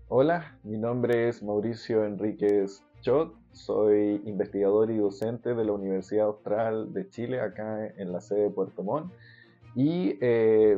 Hola, mi nombre es Mauricio Enríquez Chot, soy investigador y docente de la Universidad Austral de Chile, acá en la sede de Puerto Montt, y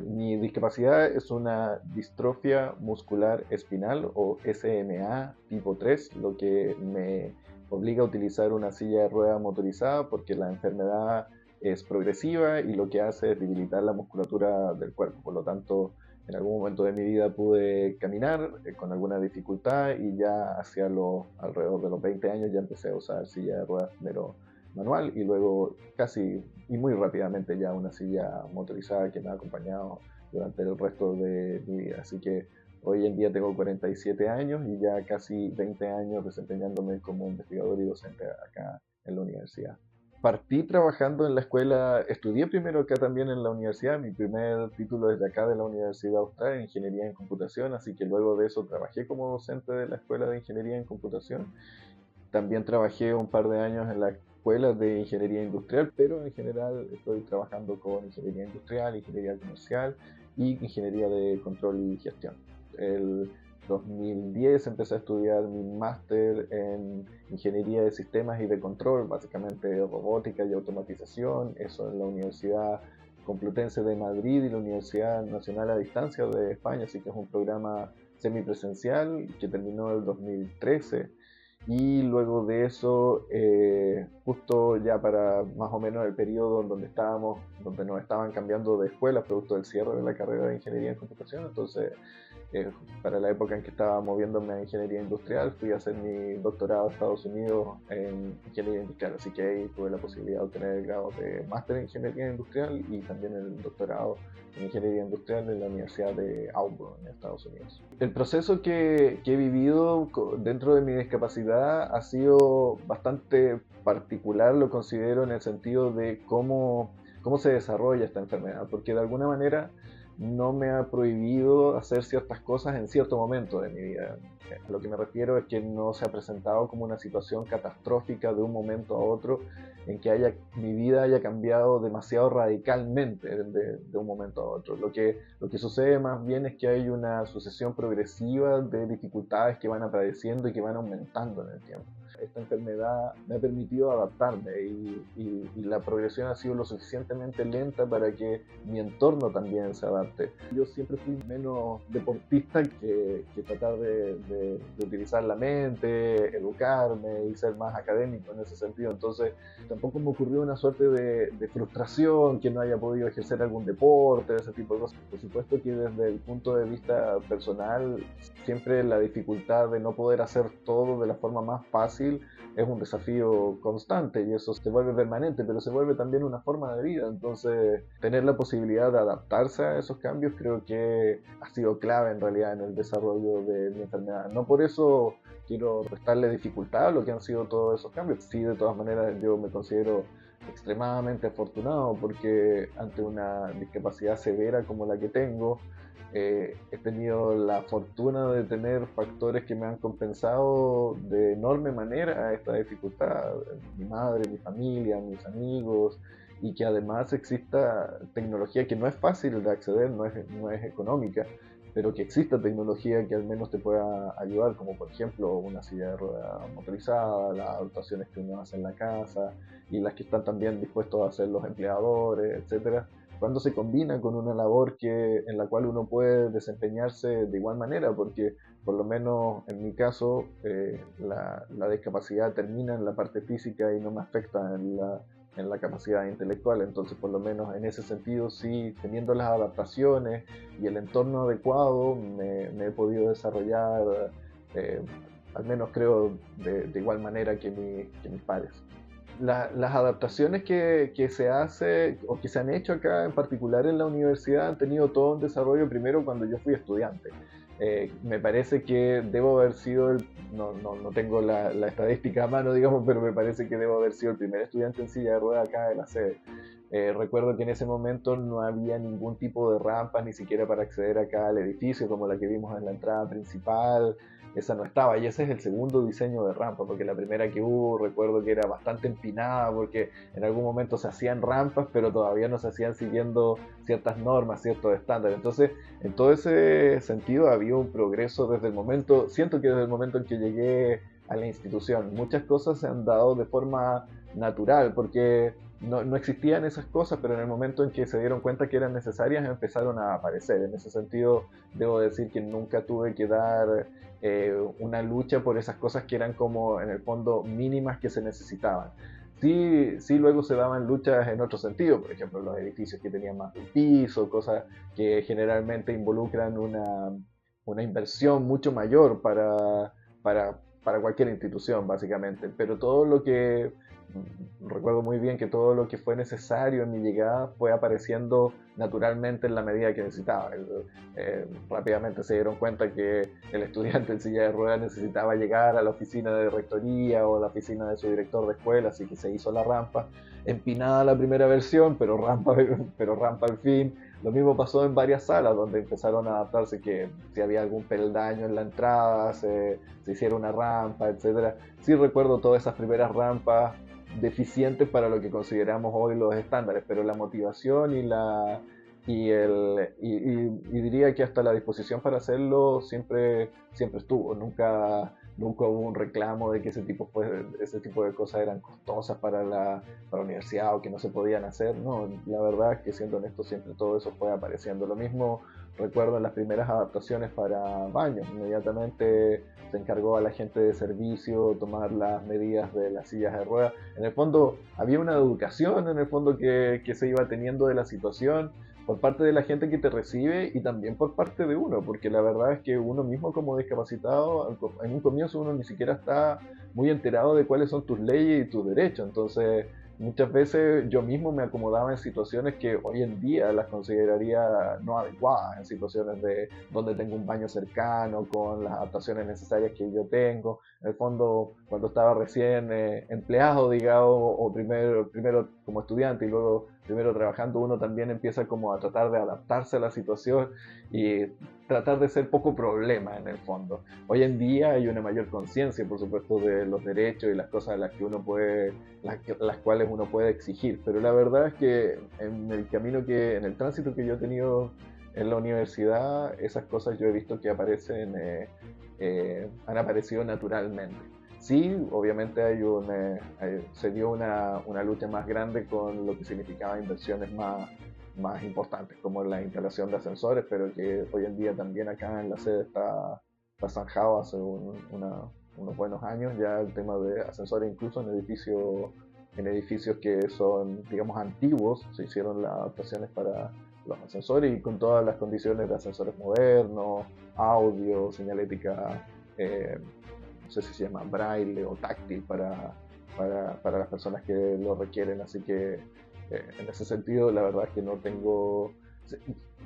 mi discapacidad es una distrofia muscular espinal o SMA tipo 3, lo que me obliga a utilizar una silla de ruedas motorizada porque la enfermedad es progresiva y lo que hace es debilitar la musculatura del cuerpo. Por lo tanto, en algún momento de mi vida pude caminar con alguna dificultad y ya hacia alrededor de los 20 años ya empecé a usar silla de ruedas primero manual y luego casi y muy rápidamente ya una silla motorizada que me ha acompañado durante el resto de mi vida. Así que hoy en día tengo 47 años y ya casi 20 años desempeñándome como investigador y docente acá en la universidad. Partí trabajando en la escuela, estudié primero acá también en la universidad, mi primer título es de acá de la Universidad Austral en Ingeniería en Computación, así que luego de eso trabajé como docente de la Escuela de Ingeniería en Computación. También trabajé un par de años en la escuela de ingeniería industrial, pero en general estoy trabajando con ingeniería industrial, ingeniería comercial y ingeniería de control y gestión. El 2010 empecé a estudiar mi máster en ingeniería de sistemas y de control, básicamente robótica y automatización, eso en la Universidad Complutense de Madrid y la Universidad Nacional a Distancia de España, así que es un programa semipresencial que terminó en el 2013 y luego de eso, justo ya para más o menos el periodo en donde estábamos, donde nos estaban cambiando de escuela producto del cierre de la carrera de ingeniería en computación, entonces para la época en que estaba moviéndome a ingeniería industrial, fui a hacer mi doctorado a Estados Unidos en ingeniería industrial, así que ahí tuve la posibilidad de obtener el grado de máster en ingeniería industrial y también el doctorado en ingeniería industrial en la Universidad de Auburn, en Estados Unidos. El proceso que he vivido dentro de mi discapacidad ha sido bastante particular, lo considero en el sentido de cómo se desarrolla esta enfermedad, porque de alguna manera no me ha prohibido hacer ciertas cosas en cierto momento de mi vida. A lo que me refiero es que no se ha presentado como una situación catastrófica de un momento a otro en que mi vida haya cambiado demasiado radicalmente de un momento a otro. Lo que sucede más bien es que hay una sucesión progresiva de dificultades que van apareciendo y que van aumentando en el tiempo. Esta enfermedad me ha permitido adaptarme y la progresión ha sido lo suficientemente lenta para que mi entorno también se adapte. Yo siempre fui menos deportista que tratar de utilizar la mente, educarme y ser más académico en ese sentido. Entonces tampoco me ocurrió una suerte de frustración que no haya podido ejercer algún deporte, ese tipo de cosas. Por supuesto que desde el punto de vista personal, siempre la dificultad de no poder hacer todo de la forma más fácil es un desafío constante y eso se vuelve permanente, pero se vuelve también una forma de vida. Entonces, tener la posibilidad de adaptarse a esos cambios creo que ha sido clave en realidad en el desarrollo de mi enfermedad. No por eso quiero restarle dificultad a lo que han sido todos esos cambios. Sí, de todas maneras yo me considero extremadamente afortunado porque ante una discapacidad severa como la que tengo, he tenido la fortuna de tener factores que me han compensado de enorme manera esta dificultad. Mi madre, mi familia, mis amigos, y que además exista tecnología que no es fácil de acceder, no es económica, pero que exista tecnología que al menos te pueda ayudar, como por ejemplo una silla de rueda motorizada, las adaptaciones que uno hace en la casa y las que están también dispuestos a hacer los empleadores, etcétera, cuando se combina con una labor en la cual uno puede desempeñarse de igual manera, porque por lo menos en mi caso la discapacidad termina en la parte física y no me afecta en la capacidad intelectual, entonces por lo menos en ese sentido sí, teniendo las adaptaciones y el entorno adecuado, me he podido desarrollar, eh, al menos creo, de igual manera que mis padres. Las adaptaciones que se hace o que se han hecho acá, en particular en la universidad, han tenido todo un desarrollo primero cuando yo fui estudiante. Me parece que debo haber sido, no tengo la estadística a mano, digamos, pero me parece que debo haber sido el primer estudiante en silla de ruedas acá de la sede. Recuerdo que en ese momento no había ningún tipo de rampa, ni siquiera para acceder acá al edificio, como la que vimos en la entrada principal. Esa no estaba, y ese es el segundo diseño de rampa, porque la primera que hubo, recuerdo que era bastante empinada, porque en algún momento se hacían rampas, pero todavía no se hacían siguiendo ciertas normas, ciertos estándares. Entonces, en todo ese sentido, había un progreso desde el momento, siento que desde el momento en que llegué a la institución, muchas cosas se han dado de forma natural, porque no existían esas cosas, pero en el momento en que se dieron cuenta que eran necesarias, empezaron a aparecer. En ese sentido, debo decir que nunca tuve que dar una lucha por esas cosas que eran como en el fondo mínimas que se necesitaban. Sí, sí, luego se daban luchas en otro sentido, por ejemplo, los edificios que tenían más de un piso, cosas que generalmente involucran una inversión mucho mayor para cualquier institución, básicamente. Pero todo lo que recuerdo muy bien que todo lo que fue necesario en mi llegada fue apareciendo naturalmente en la medida que necesitaba. Rápidamente se dieron cuenta que el estudiante en silla de ruedas necesitaba llegar a la oficina de rectoría o a la oficina de su director de escuela, así que se hizo la rampa. Empinada la primera versión, pero rampa al fin. Lo mismo pasó en varias salas donde empezaron a adaptarse que si había algún peldaño en la entrada, se hiciera una rampa, etcétera. Sí recuerdo todas esas primeras rampas deficientes para lo que consideramos hoy los estándares, pero la motivación y diría que hasta la disposición para hacerlo siempre estuvo. Nunca hubo un reclamo de que ese tipo de cosas eran costosas para la universidad o que no se podían hacer. No, la verdad es que siendo honesto siempre todo eso fue apareciendo. Lo mismo recuerdo en las primeras adaptaciones para baños. Inmediatamente se encargó a la gente de servicio tomar las medidas de las sillas de ruedas. En el fondo había una educación en el fondo que se iba teniendo de la situación por parte de la gente que te recibe y también por parte de uno, porque la verdad es que uno mismo como discapacitado, en un comienzo uno ni siquiera está muy enterado de cuáles son tus leyes y tus derechos, entonces muchas veces yo mismo me acomodaba en situaciones que hoy en día las consideraría no adecuadas, en situaciones de donde tengo un baño cercano, con las adaptaciones necesarias que yo tengo. En el fondo, cuando estaba recién empleado, digamos, o primero como estudiante y luego primero trabajando, uno también empieza como a tratar de adaptarse a la situación y tratar de ser poco problema en el fondo. Hoy en día hay una mayor conciencia, por supuesto, de los derechos y las cosas a las que uno puede, las cuales uno puede exigir, pero la verdad es que en el camino en el tránsito que yo he tenido en la universidad, esas cosas yo he visto que han aparecido naturalmente. Sí, obviamente se dio una lucha más grande con lo que significaba inversiones más importantes, como la instalación de ascensores, pero que hoy en día también acá en la sede está zanjado hace unos buenos años ya el tema de ascensores, incluso en edificios que son, digamos, antiguos, se hicieron las adaptaciones para los ascensores y con todas las condiciones de ascensores modernos, audio, señalética, eh, no sé si se llama braille o táctil para las personas que lo requieren. Así que en ese sentido, la verdad es que no tengo.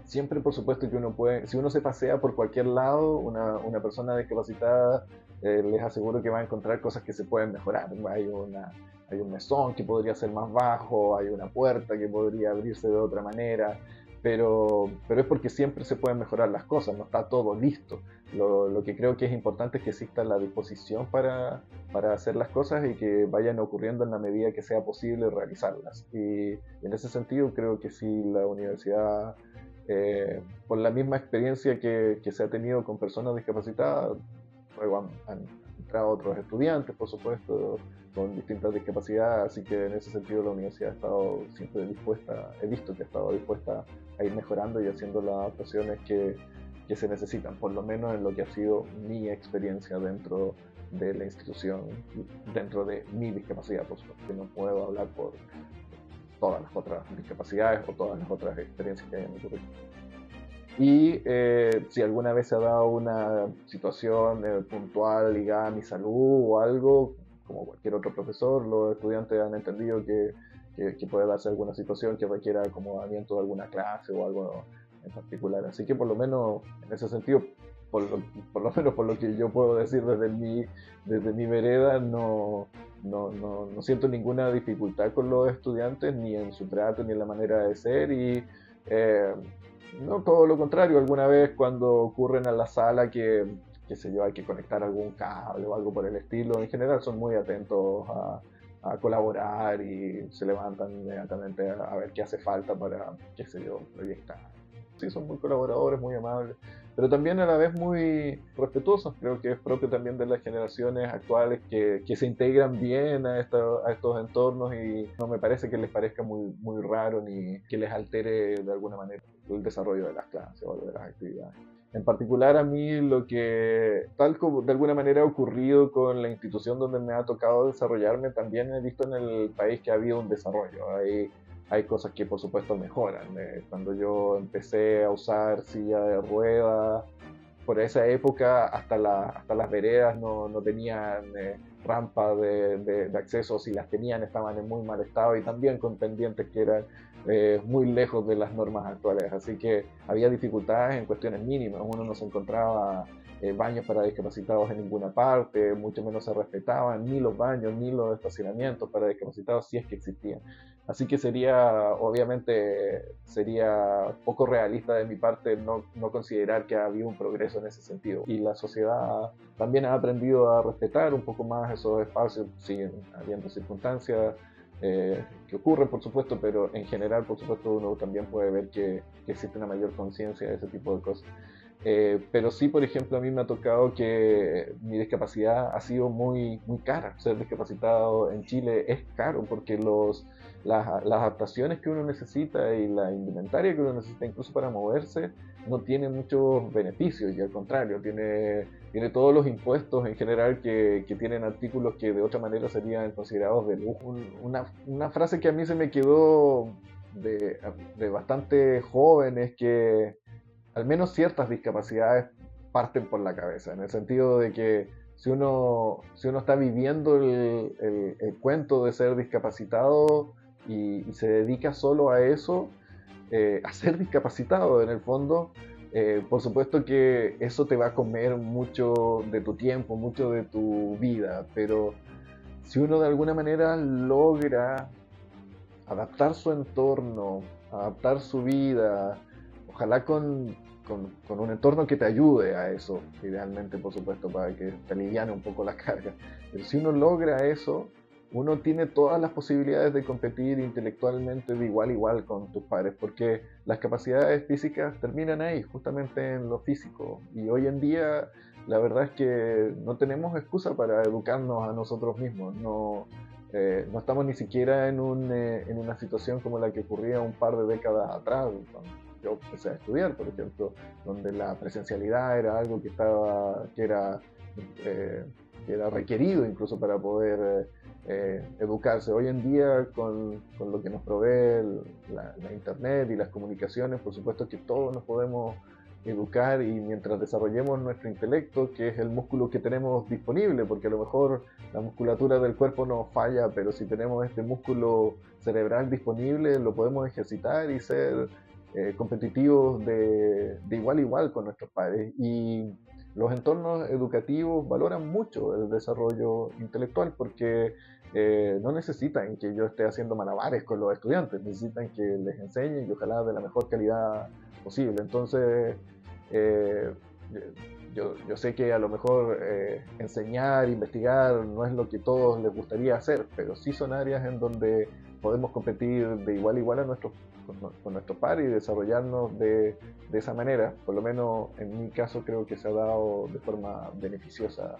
Siempre, por supuesto, que uno puede, si uno se pasea por cualquier lado, una persona discapacitada, les aseguro que va a encontrar cosas que se pueden mejorar. Hay un mesón que podría ser más bajo, hay una puerta que podría abrirse de otra manera, pero es porque siempre se pueden mejorar las cosas, no está todo listo. Lo que creo que es importante es que exista la disposición para hacer las cosas y que vayan ocurriendo en la medida que sea posible realizarlas. Y en ese sentido creo que si la universidad, por la misma experiencia que se ha tenido con personas discapacitadas, luego han entrado otros estudiantes, por supuesto, con distintas discapacidades, así que en ese sentido la universidad ha estado siempre dispuesta, he visto que ha estado dispuesta a ir mejorando y haciendo las adaptaciones que se necesitan, por lo menos en lo que ha sido mi experiencia dentro de la institución, dentro de mi discapacidad, por supuesto, que no puedo hablar por todas las otras discapacidades o todas las otras experiencias que hay en mi currículum. Y si alguna vez se ha dado una situación puntual ligada a mi salud o algo, como cualquier otro profesor, los estudiantes han entendido que puede darse alguna situación que requiera acomodamiento de alguna clase o algo en particular. Así que por lo menos en ese sentido por lo, por lo menos por lo que yo puedo decir desde mi vereda, no siento ninguna dificultad con los estudiantes, ni en su trato, ni en la manera de ser, y eh, no, todo lo contrario. Alguna vez cuando ocurren a la sala que, qué sé yo, hay que conectar algún cable o algo por el estilo, en general son muy atentos a colaborar y se levantan inmediatamente a ver qué hace falta para, qué sé yo, proyectar. Sí, son muy colaboradores, muy amables, pero también a la vez muy respetuosos. Creo que es propio también de las generaciones actuales que se integran bien a estos entornos, y no me parece que les parezca muy raro ni que les altere de alguna manera el desarrollo de las clases o de las actividades. En particular a mí lo que tal como de alguna manera ha ocurrido con la institución donde me ha tocado desarrollarme, también he visto en el país que ha habido un desarrollo. Hay cosas que por supuesto mejoran. Cuando yo empecé a usar silla de ruedas, por esa época hasta las veredas no tenían rampas de acceso, si las tenían estaban en muy mal estado y también con pendientes que eran muy lejos de las normas actuales. Así que había dificultades en cuestiones mínimas. Uno no se encontraba baños para discapacitados en ninguna parte, mucho menos se respetaban ni los baños ni los estacionamientos para discapacitados, si es que existían. Así que obviamente, sería poco realista de mi parte no considerar que ha habido un progreso en ese sentido. Y la sociedad también ha aprendido a respetar un poco más esos espacios. Siguen habiendo circunstancias que ocurren, por supuesto, pero en general, por supuesto, uno también puede ver que existe una mayor conciencia de ese tipo de cosas. Pero sí, por ejemplo, a mí me ha tocado que mi discapacidad ha sido muy cara. Ser discapacitado en Chile es caro porque las adaptaciones que uno necesita y la indumentaria que uno necesita incluso para moverse no tiene muchos beneficios, y al contrario, tiene todos los impuestos en general que tienen artículos que de otra manera serían considerados de lujo. Una frase que a mí se me quedó de bastante joven es que al menos ciertas discapacidades parten por la cabeza, en el sentido de que si uno está viviendo el cuento de ser discapacitado y se dedica solo a eso, a ser discapacitado en el fondo, por supuesto que eso te va a comer mucho de tu tiempo, mucho de tu vida, pero si uno de alguna manera logra adaptar su entorno, adaptar su vida, ojalá con un entorno que te ayude a eso, idealmente, por supuesto, para que te aliviane un poco la carga. Pero si uno logra eso, uno tiene todas las posibilidades de competir intelectualmente de igual a igual con tus pares, porque las capacidades físicas terminan ahí, justamente en lo físico. Y hoy en día, la verdad es que no tenemos excusa para educarnos a nosotros mismos. No estamos ni siquiera en una situación como la que ocurría un par de décadas atrás, cuando yo empecé a estudiar, por ejemplo, donde la presencialidad era algo eh, que era requerido incluso para poder educarse. Hoy en día, con lo que nos provee la internet y las comunicaciones, por supuesto que todos nos podemos educar, y mientras desarrollemos nuestro intelecto, que es el músculo que tenemos disponible, porque a lo mejor la musculatura del cuerpo nos falla, pero si tenemos este músculo cerebral disponible, lo podemos ejercitar y ser competitivos de igual a igual con nuestros pares. Y los entornos educativos valoran mucho el desarrollo intelectual porque no necesitan que yo esté haciendo malabares con los estudiantes, necesitan que les enseñe, y ojalá de la mejor calidad posible. Entonces, eh, yo sé que a lo mejor enseñar, investigar no es lo que todos les gustaría hacer, pero sí son áreas en donde podemos competir de igual a igual con nuestros pares y desarrollarnos de esa manera. Por lo menos en mi caso creo que se ha dado de forma beneficiosa